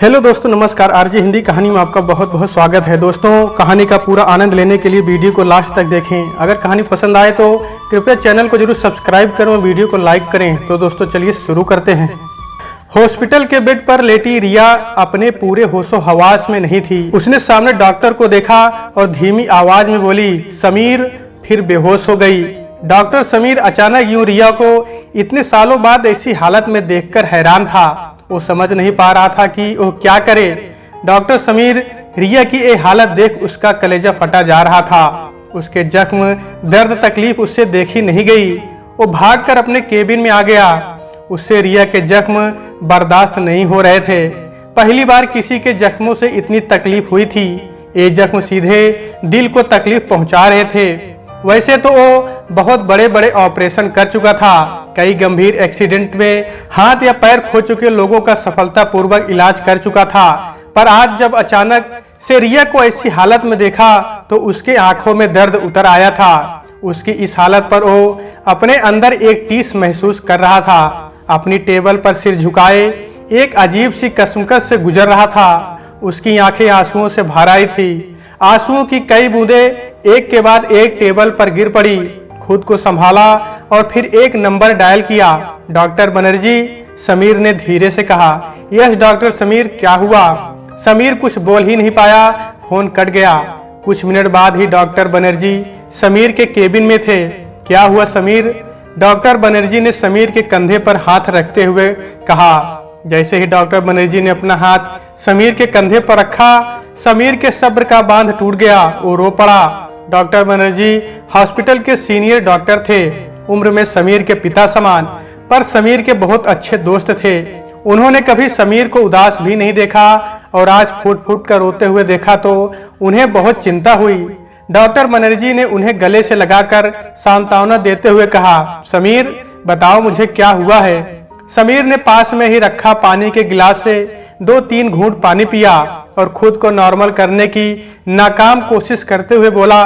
Hello दोस्तों, नमस्कार। RJ Hindi कहानी में आपका बहुत बहुत स्वागत है। दोस्तों, कहानी का पूरा आनंद लेने के लिए वीडियो को लास्ट तक देखें। अगर कहानी पसंद आए तो कृपया चैनल को जरूर सब्सक्राइब करें और वीडियो को लाइक करें। तो दोस्तों चलिए शुरू करते हैं। हॉस्पिटल के बेड पर लेटी रिया अपने पूरे होशो हवास में नहीं थी। उसने सामने डॉक्टर को देखा और धीमी आवाज में बोली, समीर। फिर बेहोश हो गई। डॉक्टर समीर अचानक यूं रिया को इतने सालों बाद ऐसी हालत में देखकर हैरान था। वो समझ नहीं पा रहा था कि वो क्या करे। डॉक्टर समीर रिया की ये हालत देख उसका कलेजा फटा जा रहा था। उसके जख्म, दर्द, तकलीफ उससे देखी नहीं गई। वो भागकर अपने केबिन में आ गया। उससे रिया के जख्म बर्दाश्त नहीं हो रहे थे। पहली बार किसी के जख्मों से इतनी तकलीफ हुई थी। ये जख्म सीधे दिल को तकलीफ पहुंचा रहे थे। वैसे तो वो बहुत बड़े बड़े ऑपरेशन कर चुका था। कई गंभीर एक्सीडेंट में हाथ या पैर खो चुके लोगों का सफलतापूर्वक इलाज कर चुका था। पर आज जब अचानक से रिया को ऐसी हालत में देखा तो उसके आंखों में दर्द उतर आया था। उसकी इस हालत पर वो अपने अंदर एक टीस महसूस कर रहा था। अपनी टेबल पर सिर झुकाए एक अजीब सी कसमकस से गुजर रहा था। उसकी आंखें आंसुओं से भर आई थी। आंसुओं की कई बूंदें एक के बाद एक टेबल पर गिर पड़ी। खुद को संभाला और फिर एक नंबर डायल किया। डॉक्टर बनर्जी, समीर ने धीरे से कहा। यस डॉक्टर समीर, क्या हुआ? समीर कुछ बोल ही नहीं पाया। फोन कट गया। कुछ मिनट बाद ही डॉक्टर बनर्जी समीर के केबिन में थे। क्या हुआ समीर? डॉक्टर बनर्जी ने समीर के कंधे पर हाथ रखते हुए कहा। जैसे ही डॉक्टर बनर्जी ने अपना हाथ समीर के कंधे पर रखा, समीर के सब्र का बांध टूट गया। वो रो पड़ा। डॉक्टर बनर्जी हॉस्पिटल के सीनियर डॉक्टर थे, उम्र में समीर के पिता समान, पर समीर के बहुत अच्छे दोस्त थे। उन्होंने कभी समीर को उदास भी नहीं देखा और आज फूट फूट कर रोते हुए देखा तो उन्हें बहुत चिंता हुई। डॉक्टर बनर्जी ने उन्हें गले से लगाकर सांत्वना देते हुए कहा, समीर बताओ मुझे क्या हुआ है। समीर ने पास में ही रखा पानी के गिलास से 2-3 घूंट पानी पिया और खुद को नॉर्मल करने की नाकाम कोशिश करते हुए बोला,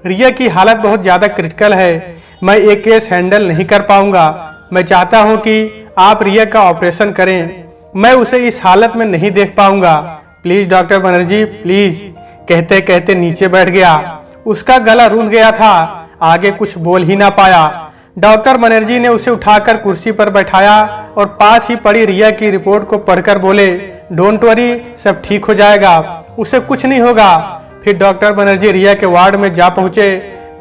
रिया की हालत बहुत ज्यादा क्रिटिकल है। मैं ये केस हैंडल नहीं कर पाऊंगा। मैं चाहता हूं कि आप रिया का ऑपरेशन करें। मैं उसे इस हालत में नहीं देख पाऊंगा। Please doctor Banerjee please. कहते कहते नीचे बैठ गया। उसका गला रूंध गया था। आगे कुछ बोल ही ना पाया। डॉक्टर बनर्जी ने उसे उठाकर कुर्सी पर बैठाया और पास ही पड़ी रिया की रिपोर्ट को पढ़कर बोले, डोंट वरी, सब ठीक हो जाएगा, उसे कुछ नहीं होगा। फिर डॉक्टर बनर्जी रिया के वार्ड में जा पहुंचे।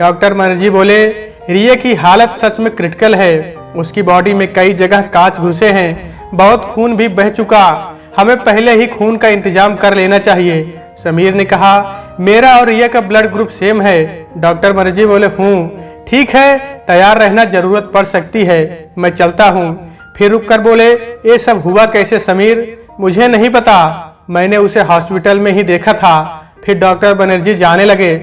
डॉक्टर बनर्जी बोले, रिया की हालत सच में क्रिटिकल है। उसकी बॉडी में कई जगह कांच घुसे हैं, बहुत खून भी बह चुका। हमें पहले ही खून का इंतजाम कर लेना चाहिए। समीर ने कहा, मेरा और रिया का ब्लड ग्रुप सेम है। डॉक्टर बनर्जी बोले, हूँ ठीक है, तैयार रहना, जरूरत पड़ सकती है, मैं चलता हूँ। फिर रुककर बोले, ये सब हुआ कैसे समीर? मुझे नहीं पता, मैंने उसे हॉस्पिटल में ही देखा था। फिर डॉक्टर बनर्जी जाने लगे।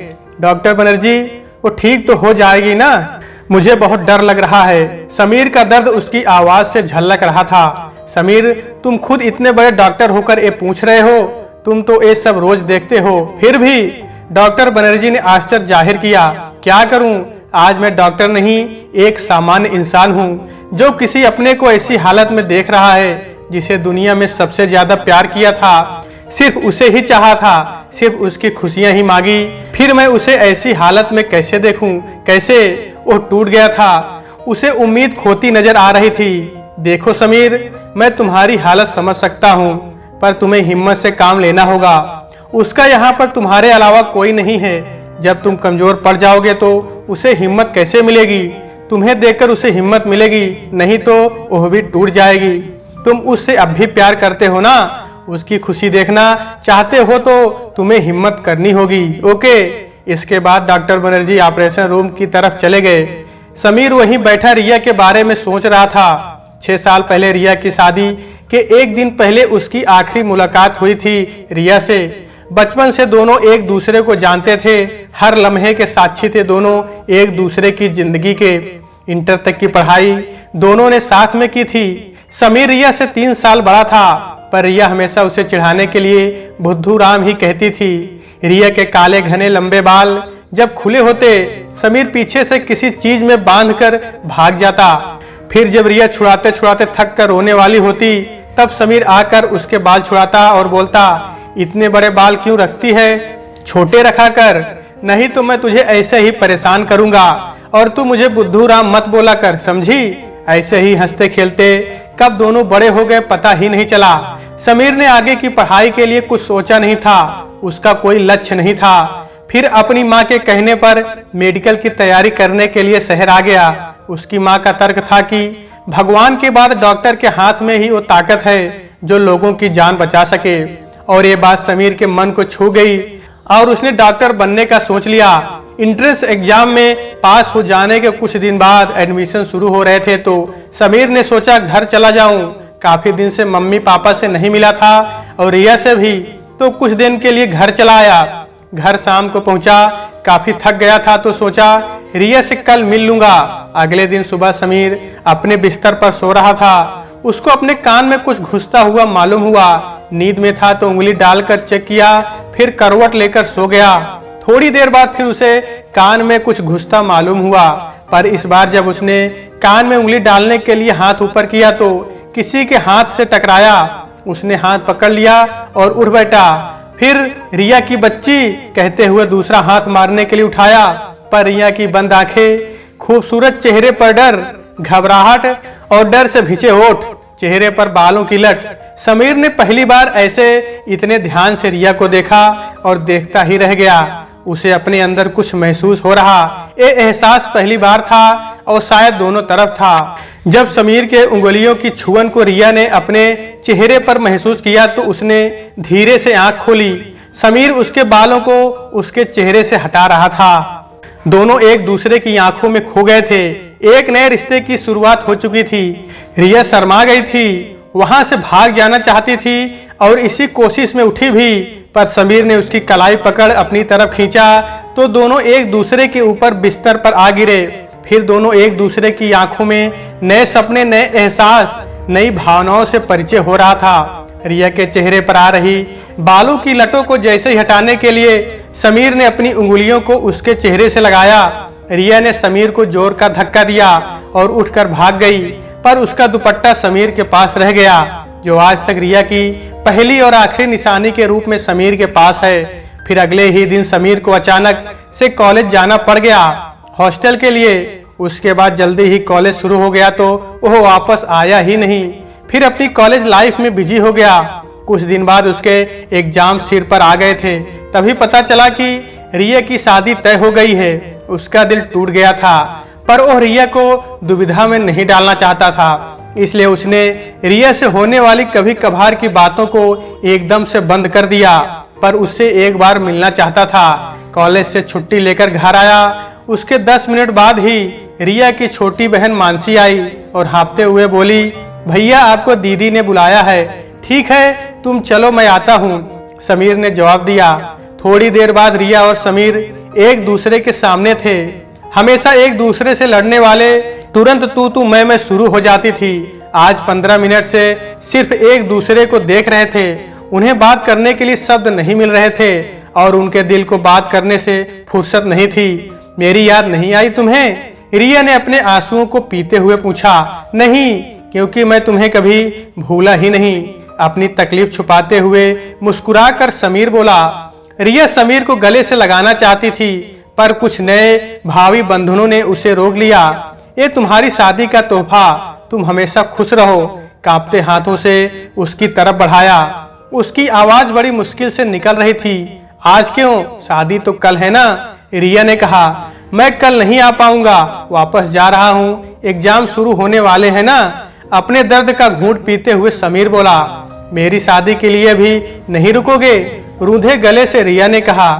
डॉक्टर बनर्जी, वो ठीक तो हो जाएगी ना? मुझे बहुत डर लग रहा है। समीर का दर्द उसकी आवाज से झलक रहा था। समीर, तुम खुद इतने बड़े डॉक्टर होकर ये पूछ रहे हो? तुम तो ये सब रोज देखते हो, फिर भी? डॉक्टर बनर्जी ने आश्चर्य जाहिर किया। क्या करूं, आज मैं डॉक्टर नहीं, एक सामान्य इंसान हूं जो किसी अपने को ऐसी हालत में देख रहा है जिसे दुनिया में सबसे ज्यादा प्यार किया था, सिर्फ उसे ही चाहा था, सिर्फ उसकी खुशियां ही मांगी। फिर मैं उसे ऐसी हालत में कैसे देखूं? कैसे? वो टूट गया था। उसे उम्मीद खोती नजर आ रही थी। देखो समीर, मैं तुम्हारी हालत समझ सकता हूँ, पर तुम्हें हिम्मत से काम लेना होगा। उसका यहाँ पर तुम्हारे अलावा कोई नहीं है। जब तुम कमजोर पड़ जाओगे तो उसे हिम्मत कैसे मिलेगी? तुम्हें देखकर उसे हिम्मत मिलेगी, नहीं तो वह भी टूट जाएगी। तुम उससे अब भी प्यार करते हो ना? उसकी खुशी देखना चाहते हो तो तुम्हें हिम्मत करनी होगी। ओके। इसके बाद डॉक्टर बनर्जी ऑपरेशन रूम की तरफ चले गए। समीर वहीं बैठा रिया के बारे में सोच रहा था। 6 साल पहले रिया की शादी के एक दिन पहले उसकी आखिरी मुलाकात हुई थी रिया से। बचपन से दोनों एक दूसरे को जानते थे, हर लम्हे के साक्षी थे दोनों एक दूसरे की जिंदगी के। इंटर तक की पढ़ाई दोनों ने साथ में की थी। समीर रिया से 3 साल बड़ा था, पर रिया हमेशा उसे चिढ़ाने के लिए बुद्धू राम ही कहती थी। रिया के काले घने लंबे बाल जब खुले होते, समीर पीछे से किसी चीज में बांधकर भाग जाता। फिर जब रिया छुड़ाते छुड़ाते थक कर रोने वाली होती तब समीर आकर उसके बाल छुड़ाता और बोलता, इतने बड़े बाल क्यों रखती है, छोटे रखा कर, नहीं तो मैं तुझे ऐसे ही परेशान करूंगा और तू मुझे बुद्धू राम मत बोला कर, समझी। ऐसे ही हंसते खेलते कब दोनों बड़े हो गए पता ही नहीं चला। समीर ने आगे की पढ़ाई के लिए कुछ सोचा नहीं था, उसका कोई लक्ष्य नहीं था। फिर अपनी माँ के कहने पर मेडिकल की तैयारी करने के लिए शहर आ गया। उसकी माँ का तर्क था कि भगवान के बाद डॉक्टर के हाथ में ही वो ताकत है जो लोगों की जान बचा सके। और ये बात समीर के मन को छू गई और उसने डॉक्टर बनने का सोच लिया। इंट्रेंस एग्जाम में पास हो जाने के कुछ दिन बाद एडमिशन शुरू हो रहे थे तो समीर ने सोचा घर चला जाऊं। काफी दिन से मम्मी पापा से नहीं मिला था और रिया से भी, तो कुछ दिन के लिए घर चला आया। घर शाम को पहुंचा, काफी थक गया था तो सोचा रिया से कल मिल लूंगा। अगले दिन सुबह समीर अपने बिस्तर पर सो रहा था। उसको अपने कान में कुछ घुसता हुआ मालूम हुआ। नींद में था तो उंगली डालकर चेक किया, फिर करवट लेकर सो गया। थोड़ी देर बाद फिर उसे कान में कुछ घुसता मालूम हुआ, पर इस बार जब उसने कान में उंगली डालने के लिए हाथ ऊपर किया तो किसी के हाथ से टकराया। उसने हाथ पकड़ लिया और उठ बैठा। फिर रिया की बच्ची कहते हुए दूसरा हाथ मारने के लिए उठाया, पर रिया की बंद आंखें, खूबसूरत चेहरे पर डर, घबराहट और डर से भिजे होठ, चेहरे पर बालों की लट। समीर ने पहली बार ऐसे इतने ध्यान से रिया को देखा और देखता ही रह गया। उसे अपने अंदर कुछ महसूस हो रहा। ये एहसास पहली बार था और शायद दोनों तरफ था। जब समीर के उंगलियों की छुअन को रिया ने अपने चेहरे पर महसूस किया तो उसने धीरे से आंख खोली। समीर उसके बालों को उसके चेहरे से हटा रहा था। दोनों एक दूसरे की आंखों में खो गए थे। एक नए रिश्ते की शुरुआत हो चुकी थी। रिया शर्मा गई थी, वहां से भाग जाना चाहती थी और इसी कोशिश में उठी भी, पर समीर ने उसकी कलाई पकड़ अपनी तरफ खींचा तो दोनों एक दूसरे के ऊपर बिस्तर पर आ गिरे। फिर दोनों एक दूसरे की आंखों में नए सपने, नए एहसास, नई भावनाओं से परिचय हो रहा था। रिया के चेहरे पर आ रही बालों की लटों को जैसे ही हटाने के लिए समीर ने अपनी उंगलियों को उसके चेहरे से लगाया। रिया ने समीर को जोर का धक्का दिया और उठकर भाग गई, पर उसका दुपट्टा समीर के पास रह गया, जो आज तक रिया की पहली और आखिरी निशानी के रूप में समीर के पास है। फिर अगले ही दिन समीर को अचानक से कॉलेज जाना पड़ गया, हॉस्टल के लिए। उसके बाद जल्दी ही कॉलेज शुरू हो गया तो वह वापस आया ही नहीं। फिर अपनी कॉलेज लाइफ में बिजी हो गया। कुछ दिन बाद उसके एग्जाम सिर पर आ गए थे, तभी पता चला कि रिया की शादी तय हो गई है। उसका दिल टूट गया था, पर वह रिया को दुविधा में नहीं डालना चाहता था, इसलिए उसने रिया से होने वाली कभी कभार की बातों को एकदम से बंद कर दिया। पर उससे एक बार मिलना चाहता था। कॉलेज से छुट्टी लेकर घर आया। उसके 10 मिनट बाद ही रिया की छोटी बहन मानसी आई और हाँफते हुए बोली, भैया आपको दीदी ने बुलाया है। ठीक है, तुम चलो, मैं आता हूँ, समीर ने जवाब दिया। थोड़ी देर बाद रिया और समीर एक दूसरे के सामने थे। हमेशा एक दूसरे से लड़ने वाले तुरंत तू मैं शुरू हो जाती थी। आज 15 मिनट से सिर्फ एक दूसरे को देख रहे थे। उन्हें बात करने के लिए शब्द नहीं मिल रहे थे और उनके दिल को बात करने से फुर्सत नहीं थी। मेरी याद नहीं आई तुम्हें? रिया ने अपने आंसुओं को पीते हुए पूछा। नहीं, क्योंकि मैं तुम्हें कभी भूला ही नहीं, अपनी तकलीफ छुपाते हुए मुस्कुराकर समीर बोला। रिया समीर को गले से लगाना चाहती थी, पर कुछ नए भावी बंधनों ने उसे रोक लिया। ये तुम्हारी शादी का तोहफा, तुम हमेशा खुश रहो, कांपते हाथों से उसकी तरफ बढ़ाया। उसकी आवाज बड़ी मुश्किल से निकल रही थी। आज क्यों? शादी तो कल है ना? रिया ने कहा। मैं कल नहीं आ पाऊंगा, वापस जा रहा हूँ, एग्जाम शुरू होने वाले हैं ना। अपने दर्द का घूंट पीते हुए समीर बोला। मेरी शादी के लिए भी नहीं रुकोगे? रूंधे गले से रिया ने कहा।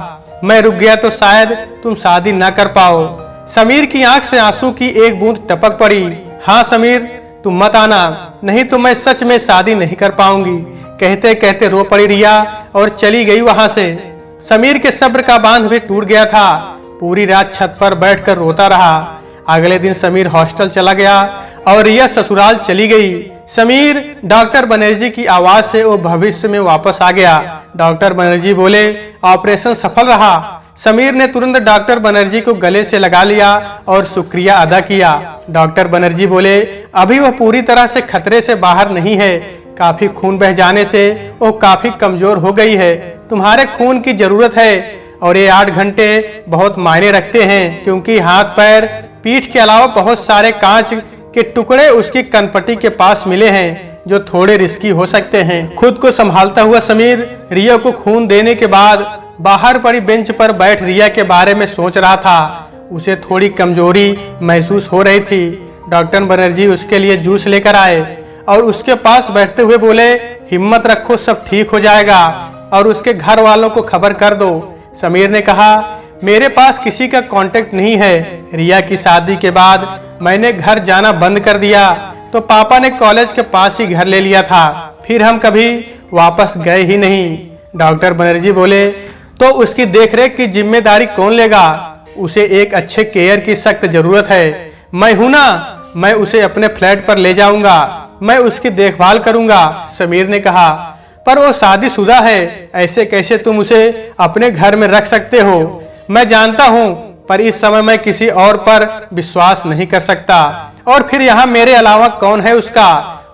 मैं रुक गया तो शायद तुम शादी न कर पाओ। समीर की आंख से आंसू की एक बूंद टपक पड़ी। हाँ समीर, तुम मत आना, नहीं तो मैं सच में शादी नहीं कर पाऊंगी, कहते कहते रो पड़ी रिया और चली गई वहां से। समीर के सब्र का बांध भी टूट गया था। पूरी रात छत पर बैठकर रोता रहा। अगले दिन समीर हॉस्टल चला गया और रिया ससुराल चली गई। समीर डॉक्टर बनर्जी की आवाज से वो भविष्य में वापस आ गया। डॉक्टर बनर्जी बोले, ऑपरेशन सफल रहा। समीर ने तुरंत डॉक्टर बनर्जी को गले से लगा लिया और शुक्रिया अदा किया। डॉक्टर बनर्जी बोले, अभी वह पूरी तरह से खतरे से बाहर नहीं है, काफी खून बह जाने से वो काफी कमजोर हो गई है। तुम्हारे खून की जरूरत है और ये 8 घंटे बहुत मायने रखते हैं, क्योंकि हाथ पैर पीठ के अलावा बहुत सारे कांच के टुकड़े उसकी कनपट्टी के पास मिले हैं, जो थोड़े रिस्की हो सकते हैं। खुद को संभालता हुआ समीर रिया को खून देने के बाद बाहर पड़ी बेंच पर बैठ रिया के बारे में सोच रहा था। उसे थोड़ी कमजोरी महसूस हो रही थी। डॉक्टर बनर्जी उसके लिए जूस लेकर आए और उसके पास बैठते हुए बोले, हिम्मत रखो, सब ठीक हो जाएगा और उसके घर वालों को खबर कर दो। समीर ने कहा, मेरे पास किसी का कांटेक्ट नहीं है। रिया की शादी के बाद मैंने घर जाना बंद कर दिया, तो पापा ने कॉलेज के पास ही घर ले लिया था, फिर हम कभी वापस गए ही नहीं। डॉक्टर बनर्जी बोले, तो उसकी देखरेख की जिम्मेदारी कौन लेगा? उसे एक अच्छे केयर की सख्त जरूरत है। मैं हूं ना, मैं उसे अपने फ्लैट पर ले जाऊंगा, मैं उसकी देखभाल करूंगा। समीर ने कहा, पर वो शादीशुदा है, ऐसे कैसे तुम उसे अपने घर में रख सकते हो? मैं जानता हूं, पर इस समय मैं किसी और पर विश्वास नहीं कर सकता। और फिर यहाँ मेरे अलावा कौन है उसका?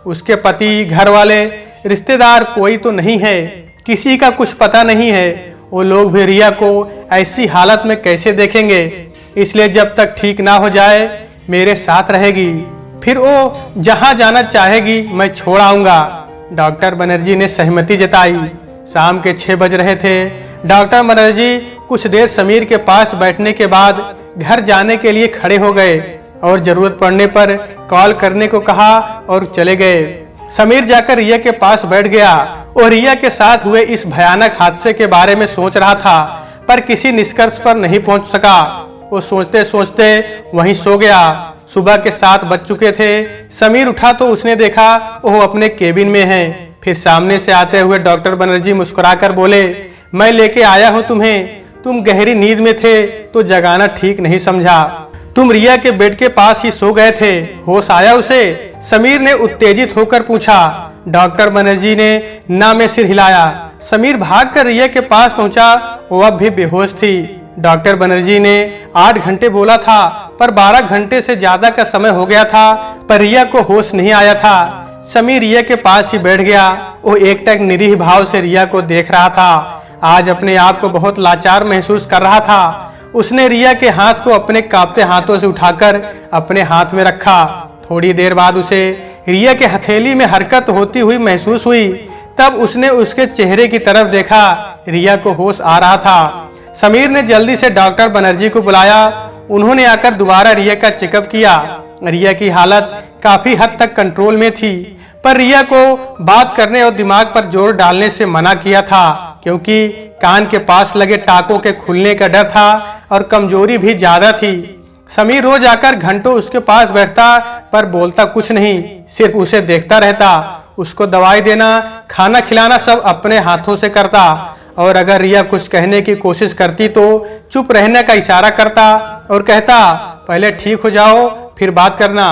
उसके पति, घर वाले, रिश्तेदार कोई तो नहीं है, किसी का कुछ पता नहीं है। वो लोग भी रिया को ऐसी हालत में कैसे देखेंगे? इसलिए जब तक ठीक ना हो जाए मेरे साथ रहेगी, फिर वो जहां जाना चाहेगी मैं छोड़ आऊंगा। डॉक्टर बनर्जी ने सहमति जताई। शाम के 6 बज रहे थे। डॉक्टर बनर्जी कुछ देर समीर के पास बैठने के बाद घर जाने के लिए खड़े हो गए और जरूरत पड़ने पर कॉल करने को कहा और चले गए। समीर जाकर रिया के पास बैठ गया और रिया के साथ हुए इस भयानक हादसे के बारे में सोच रहा था, पर किसी निष्कर्ष पर नहीं पहुंच सका। वो सोचते सोचते वहीं सो गया। सुबह के 7 बज चुके थे। समीर उठा तो उसने देखा वो अपने केबिन में है। फिर सामने से आते हुए डॉक्टर बनर्जी मुस्कुराकर बोले, मैं लेके आया हूं तुम्हें। तुम गहरी नींद में थे तो जगाना ठीक नहीं समझा। तुम रिया के बेड के पास ही सो गए थे, होश आया उसे? समीर ने उत्तेजित होकर पूछा। डॉक्टर बनर्जी ने ना में सिर हिलाया। समीर भागकर रिया के पास पहुंचा। वो अब भी बेहोश थी। डॉक्टर बनर्जी ने 8 घंटे बोला था, पर 12 घंटे से ज्यादा का समय हो गया था, पर रिया को होश नहीं आया था। समीर रिया के पास ही बैठ गया। वो एकटक निरीह भाव से रिया को देख रहा था। आज अपने आप को बहुत लाचार महसूस कर रहा था। उसने रिया के हाथ को अपने कांपते हाथों से उठाकर अपने हाथ में रखा। थोड़ी देर बाद उसे रिया के हथेली में हरकत होती हुई महसूस हुई। तब उसने उसके चेहरे की तरफ देखा। रिया को होश आ रहा था। समीर ने जल्दी से डॉक्टर बनर्जी को बुलाया। उन्होंने आकर दोबारा रिया का चेकअप किया। रिया की हालत काफी हद तक कंट्रोल में थी, पर रिया को बात करने और दिमाग पर जोर डालने से मना किया था, क्योंकि कान के पास लगे टाकों के खुलने का डर था और कमजोरी भी ज्यादा थी। समीर रोज आकर घंटों उसके पास बैठता, पर बोलता कुछ नहीं, सिर्फ उसे देखता रहता। उसको दवाई देना, खाना खिलाना सब अपने हाथों से करता, और अगर रिया कुछ कहने की कोशिश करती तो चुप रहने का इशारा करता और कहता, पहले ठीक हो जाओ फिर बात करना।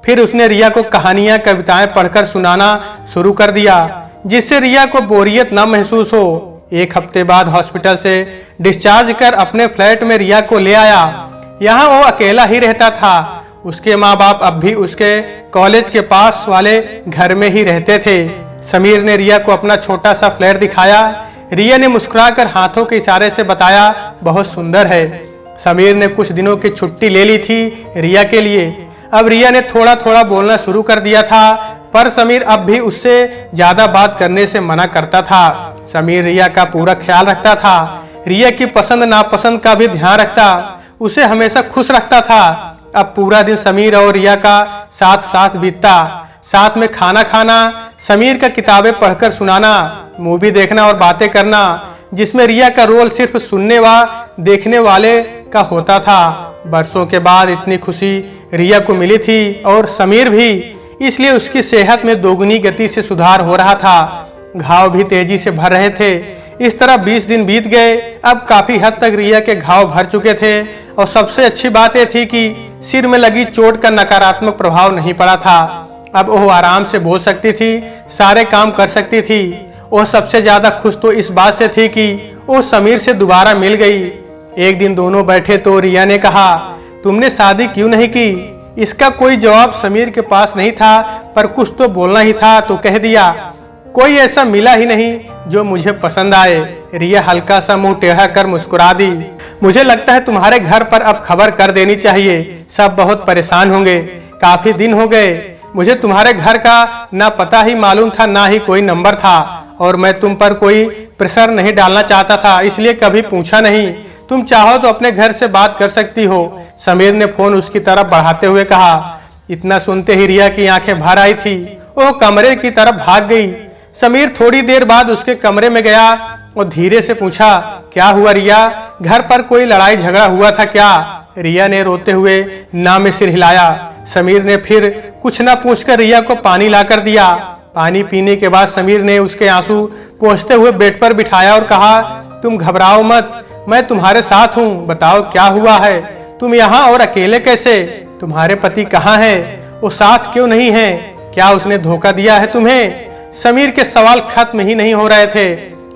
फिर उसने रिया को कहानियां, कविताएं पढ़कर सुनाना शुरू कर दिया, जिससे रिया को बोरियत न महसूस हो। 1 हफ्ते बाद हॉस्पिटल से डिस्चार्ज कर अपने फ्लैट में रिया को ले आया। यहाँ वो अकेला ही रहता था। उसके माँ बाप अब भी उसके कॉलेज के पास वाले घर में ही रहते थे। समीर ने रिया को अपना छोटा सा फ्लैट दिखाया। रिया ने मुस्कुराकर हाथों के इशारे से बताया, बहुत सुंदर है। समीर ने कुछ दिनों की छुट्टी ले ली थी रिया के लिए। अब रिया ने थोड़ा थोड़ा बोलना शुरू कर दिया था, पर समीर अब भी उससे ज्यादा बात करने से मना करता था। समीर रिया का पूरा ख्याल रखता था, रिया की पसंद नापसंद का भी ध्यान रखता, उसे हमेशा खुश रखता था। अब पूरा दिन समीर और रिया का साथ साथ बीतता, साथ में खाना खाना, समीर का किताबें पढ़कर सुनाना, मूवी देखना और बातें करना, जिसमें रिया का रोल सिर्फ सुनने व देखने वाले का होता था। बरसों के बाद इतनी खुशी रिया को मिली थी और समीर भी, इसलिए उसकी सेहत में दोगुनी गति से सुधार हो रहा था। घाव भी तेजी से भर रहे थे। इस तरह 20 दिन बीत गए। अब काफी हद तक रिया के घाव भर चुके थे, और सबसे अच्छी बात यह थी कि सिर में लगी चोट का नकारात्मक प्रभाव नहीं पड़ा था। अब वो आराम से बोल सकती थी, सारे काम कर सकती थी। वो सबसे ज्यादा खुश तो इस बात से थी कि वो समीर से दोबारा मिल गई। एक दिन दोनों बैठे तो रिया ने कहा, तुमने शादी क्यों नहीं की? इसका कोई जवाब समीर के पास नहीं था, पर कुछ तो बोलना ही था तो कह दिया, कोई ऐसा मिला ही नहीं जो मुझे पसंद आए। रिया हल्का सा मुंह टेढ़ा कर मुस्कुरा दी। मुझे लगता है तुम्हारे घर पर अब खबर कर देनी चाहिए, सब बहुत परेशान होंगे। काफी दिन हो गए, मुझे तुम्हारे घर का ना पता ही मालूम था ना ही कोई नंबर था, और मैं तुम पर कोई प्रेशर नहीं डालना चाहता था, इसलिए कभी पूछा नहीं। तुम चाहो तो अपने घर से बात कर सकती हो। समीर ने फोन उसकी तरफ बढ़ाते हुए कहा। इतना सुनते ही रिया की आंखें भर आई थी। वो कमरे की तरफ भाग गई। समीर थोड़ी देर बाद उसके कमरे में गया और धीरे से पूछा, क्या हुआ रिया, घर पर कोई लड़ाई झगड़ा हुआ था क्या? रिया ने रोते हुए ना में सिर हिलाया। समीर ने फिर कुछ ना पूछकर रिया को पानी लाकर दिया। पानी पीने के बाद समीर ने उसके आंसू पोंछते हुए बेड पर बिठाया और कहा, तुम घबराओ मत, मैं तुम्हारे साथ हूँ। बताओ क्या हुआ है, तुम यहाँ और अकेले कैसे? तुम्हारे पति कहाँ है? वो साथ क्यों नहीं है? क्या उसने धोखा दिया है तुम्हें? समीर के सवाल खत्म ही नहीं हो रहे थे।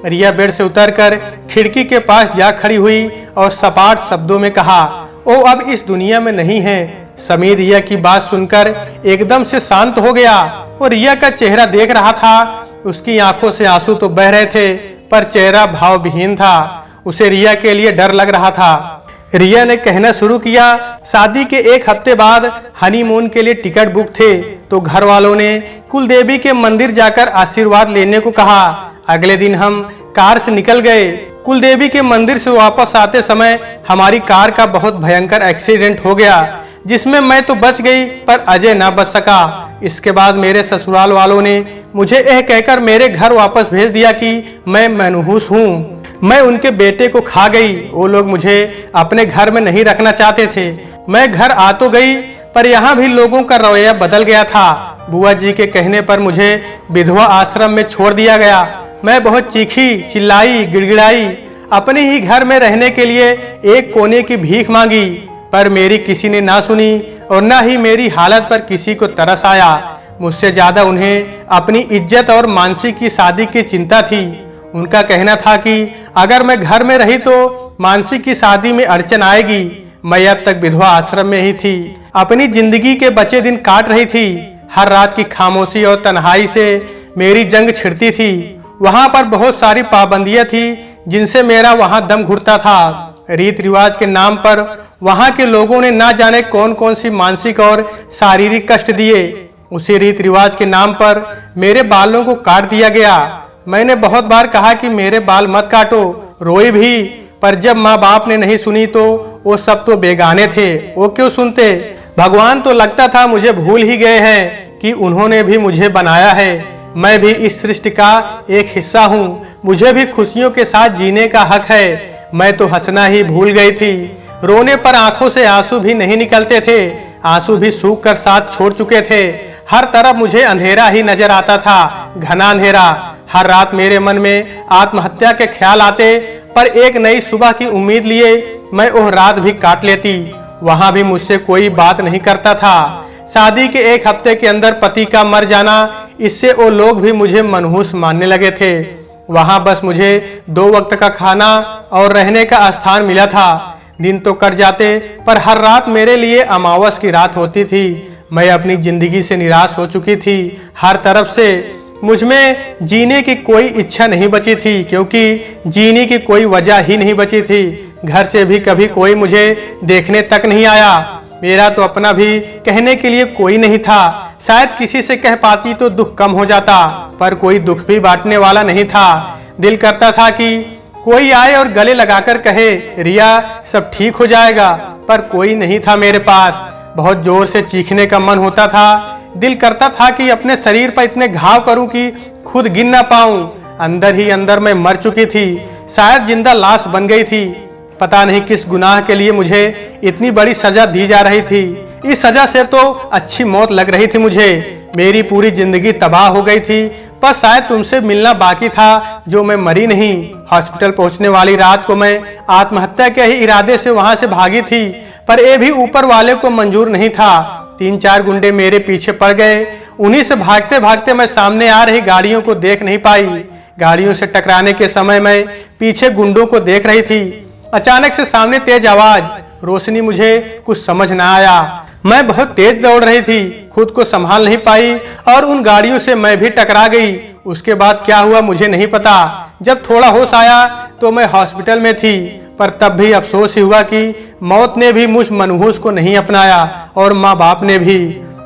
रिया बेड से उतरकर खिड़की के पास जा खड़ी हुई और सपाट शब्दों में कहा, ओ अब इस दुनिया में नहीं है। समीर रिया की बात सुनकर एकदम से शांत हो गया और रिया का चेहरा देख रहा था। उसकी आंखों से आंसू तो बह रहे थे, पर चेहरा भावविहीन था। उसे रिया के लिए डर लग रहा था। रिया ने कहना शुरू किया, शादी के एक हफ्ते बाद हनीमून के लिए टिकट बुक थे, तो घर वालों ने कुलदेवी के मंदिर जाकर आशीर्वाद लेने को कहा। अगले दिन हम कार से निकल गए। कुलदेवी के मंदिर से वापस आते समय हमारी कार का बहुत भयंकर एक्सीडेंट हो गया, जिसमें मैं तो बच गई पर अजय ना बच सका। इसके बाद मेरे ससुराल वालों ने मुझे यह कहकर मेरे घर वापस भेज दिया कि मैं मनहूस हूँ। मैं उनके बेटे को खा गई। वो लोग मुझे अपने घर में नहीं रखना चाहते थे। मैं घर आ तो गई, पर यहाँ भी लोगों का रवैया बदल गया था। बुआ जी के कहने पर मुझे विधवा आश्रम में छोड़ दिया गया। मैं बहुत चीखी, चिल्लाई, गिड़गिड़ाई, अपने ही घर में रहने के लिए एक कोने की भीख मांगी, पर मेरी किसी ने ना सुनी और ना ही मेरी हालत पर किसी को तरस आया। मुझसे ज्यादा उन्हें अपनी इज्जत और मानसी की शादी की चिंता थी। उनका कहना था कि अगर मैं घर में रही तो मानसी की शादी में अड़चन आएगी। मैं अब तक विधवा आश्रम में ही थी, अपनी जिंदगी के बचे दिन काट रही थी। हर रात की खामोशी और तन्हाई से मेरी जंग छिड़ती थी। वहां पर बहुत सारी पाबंदियां थी जिनसे मेरा वहां दम घुटता था। रीत रिवाज के नाम पर वहां के लोगों ने ना जाने कौन कौन सी मानसिक और शारीरिक कष्ट दिए। उसी रीत रिवाज के नाम पर मेरे बालों को काट दिया गया। मैंने बहुत बार कहा कि मेरे बाल मत काटो, रोई भी, पर जब माँ बाप ने नहीं सुनी तो वो सब तो बेगाने थे, वो क्यों सुनते? भगवान तो लगता था मुझे भूल ही गए हैं कि उन्होंने भी मुझे बनाया है। मैं भी इस सृष्टि का एक हिस्सा हूँ। मुझे भी खुशियों के साथ जीने का हक है। मैं तो हंसना ही भूल गई थी। रोने पर आंखों से आंसू भी नहीं निकलते थे। आंसू भी सूख कर साथ छोड़ चुके थे। हर तरफ मुझे अंधेरा ही नजर आता था, घना अंधेरा। हर रात मेरे मन में आत्महत्या के ख्याल आते, पर एक नई सुबह की उम्मीद लिए मैं वह रात भी काट लेती। वहां भी मुझसे कोई बात नहीं करता था। शादी के एक हफ्ते के अंदर पति का मर जाना, इससे वो लोग भी मुझे मनहूस मानने लगे थे। वहां बस मुझे 2 वक्त का खाना और रहने का स्थान मिला था। दिन तो कट जाते, पर हर रात मेरे लिए अमावस की रात होती थी। मैं अपनी जिंदगी से निराश हो चुकी थी। हर तरफ से मुझमें जीने की कोई इच्छा नहीं बची थी, क्योंकि जीने की कोई वजह ही नहीं बची थी। घर से भी कभी कोई मुझे देखने तक नहीं आया। मेरा तो अपना भी कहने के लिए कोई नहीं था। शायद किसी से कह पाती तो दुख कम हो जाता, पर कोई दुख भी बांटने वाला नहीं था। दिल करता था कि कोई आए और गले लगाकर कहे, रिया सब ठीक हो जाएगा, पर कोई नहीं था मेरे पास। बहुत जोर से चीखने का मन होता था। दिल करता था कि अपने शरीर पर इतने घाव करूं कि खुद गिन ना पाऊं। अंदर ही अंदर मैं मर चुकी थी, शायद जिंदा लाश बन गई थी। पता नहीं किस गुनाह के लिए मुझे इतनी बड़ी सजा दी जा रही थी। इस सजा से तो अच्छी मौत लग रही थी मुझे। मेरी पूरी जिंदगी तबाह हो गई थी, पर शायद तुमसे मिलना बाकी था जो मैं मरी नहीं। हॉस्पिटल पहुंचने वाली रात को मैं आत्महत्या के ही इरादे से वहां से भागी थी, पर ये भी ऊपर वाले को मंजूर नहीं था। 3-4 गुंडे मेरे पीछे पड़ गए। उन्हीं से भागते भागते मैं सामने आ रही गाड़ियों को देख नहीं पाई। गाड़ियों से टकराने के समय मैं पीछे गुंडों को देख रही थी। अचानक से सामने तेज आवाज, रोशनी, मुझे कुछ समझ ना आया। मैं बहुत तेज दौड़ रही थी, खुद को संभाल नहीं पाई और उन गाड़ियों से मैं भी टकरा गई। उसके बाद क्या हुआ मुझे नहीं पता। जब थोड़ा होश आया तो मैं हॉस्पिटल में थी, पर तब भी अफसोस ही हुआ कि मौत ने भी मुझ मनहूस को नहीं अपनाया और माँ बाप ने भी।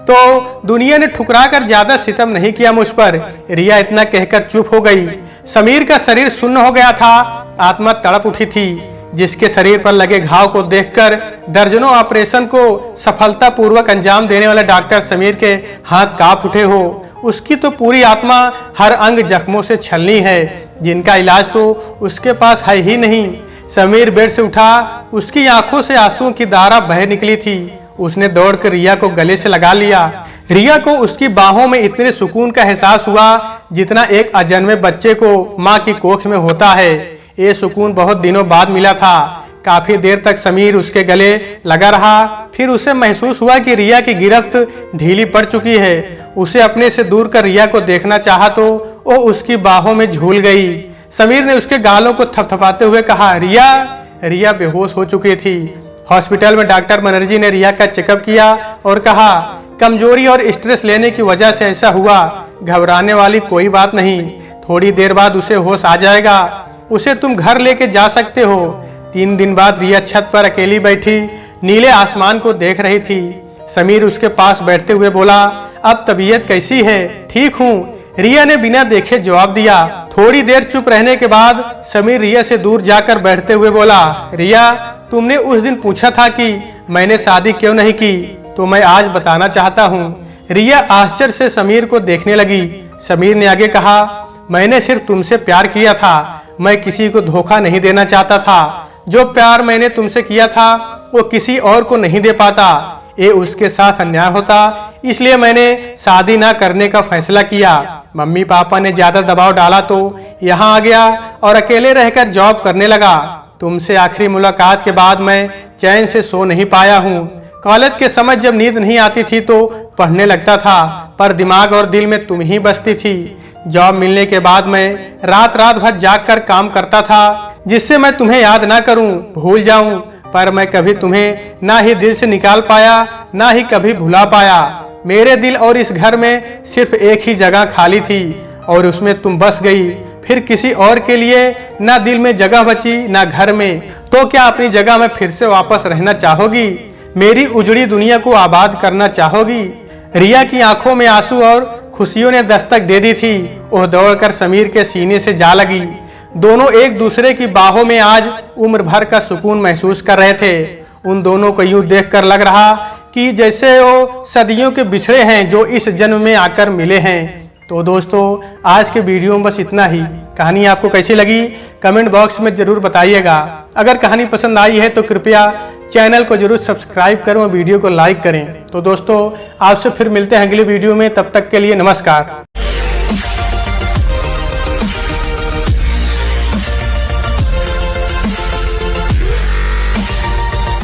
तो दुनिया ने ठुकरा कर ज्यादा सितम नहीं किया मुझ पर। रिया इतना कहकर चुप हो गई। समीर का शरीर सुन्न हो गया था, आत्मा तड़प उठी थी। जिसके शरीर पर लगे घाव को देखकर दर्जनों ऑपरेशन को सफलतापूर्वक अंजाम देने वाले डॉक्टर समीर के हाथ कांप उठे हो, उसकी तो पूरी आत्मा हर अंग जख्मों से छलनी है, जिनका इलाज तो उसके पास है ही नहीं। समीर बेड से उठा, उसकी आंखों से आंसुओं की धारा बह निकली थी। उसने दौड़कर रिया को गले से लगा लिया। रिया को उसकी बाहों में इतने सुकून का एहसास हुआ जितना एक अजन्मे बच्चे को माँ की कोख में होता है। ये सुकून बहुत दिनों बाद मिला था। काफी देर तक समीर उसके गले लगा रहा, फिर उसे महसूस हुआ कि रिया की गिरफ्त ढीली पड़ चुकी है। उसे अपने से दूर कर रिया को देखना चाहा तो वो उसकी बाहों में झूल गई। समीर ने उसके गालों को थपथपाते हुए कहा, रिया। रिया बेहोश हो चुकी थी। हॉस्पिटल में डॉक्टर बनर्जी ने रिया का चेकअप किया और कहा, कमजोरी और स्ट्रेस लेने की वजह से ऐसा हुआ, घबराने वाली कोई बात नहीं, थोड़ी देर बाद उसे होश आ जाएगा, उसे तुम घर लेके जा सकते हो। 3 दिन बाद रिया छत पर अकेली बैठी नीले आसमान को देख रही थी। समीर उसके पास बैठते हुए बोला, अब तबीयत कैसी है? ठीक हूँ, रिया ने बिना देखे जवाब दिया। थोड़ी देर चुप रहने के बाद समीर रिया से दूर जाकर बैठते हुए बोला, रिया, तुमने उस दिन पूछा था कि मैंने शादी क्यों नहीं की, तो मैं आज बताना चाहता हूँ। रिया आश्चर्य से समीर को देखने लगी। समीर ने आगे कहा, मैंने सिर्फ तुमसे प्यार किया था, मैं किसी को धोखा नहीं देना चाहता था। जो प्यार मैंने तुमसे किया था वो किसी और को नहीं दे पाता, ये उसके साथ अन्याय होता, इसलिए मैंने शादी ना करने का फैसला किया। मम्मी पापा ने ज्यादा दबाव डाला तो यहाँ आ गया और अकेले रहकर जॉब करने लगा। तुमसे आखिरी मुलाकात के बाद मैं चैन से सो नहीं पाया हूँ। कॉलेज के समय जब नींद नहीं आती थी तो पढ़ने लगता था, पर दिमाग और दिल में तुम ही बसती थी। जॉब मिलने के बाद मैं रात भर जाग कर काम करता था, जिससे मैं तुम्हें याद ना करूं, भूल जाऊं, पर मैं कभी तुम्हें ना ही दिल से निकाल पाया, ना ही कभी भुला पाया। मेरे दिल और इस घर में सिर्फ एक ही जगह खाली थी और उसमें तुम बस गई। फिर किसी और के लिए ना दिल में जगह बची ना घर में। तो क्या अपनी जगह में फिर से वापस रहना चाहोगी? मेरी उजड़ी दुनिया को आबाद करना चाहोगी? रिया की आंखों में आंसू और खुशियों ने दस्तक दे दी थी। वह दौड़कर समीर के सीने से जा लगी। दोनों एक दूसरे की बाहों में आज उम्र भर का सुकून महसूस कर रहे थे। उन दोनों को यूं देखकर लग रहा कि जैसे वो सदियों के बिछड़े हैं जो इस जन्म में आकर मिले हैं। तो दोस्तों, आज के वीडियो में बस इतना ही। कहानी आपको कैसी लगी कमेंट बॉक्स में जरूर बताइएगा। अगर कहानी पसंद आई है तो कृपया चैनल को जरूर सब्सक्राइब करें और वीडियो को लाइक करें। तो दोस्तों, आपसे फिर मिलते हैं अगले वीडियो में, तब तक के लिए नमस्कार।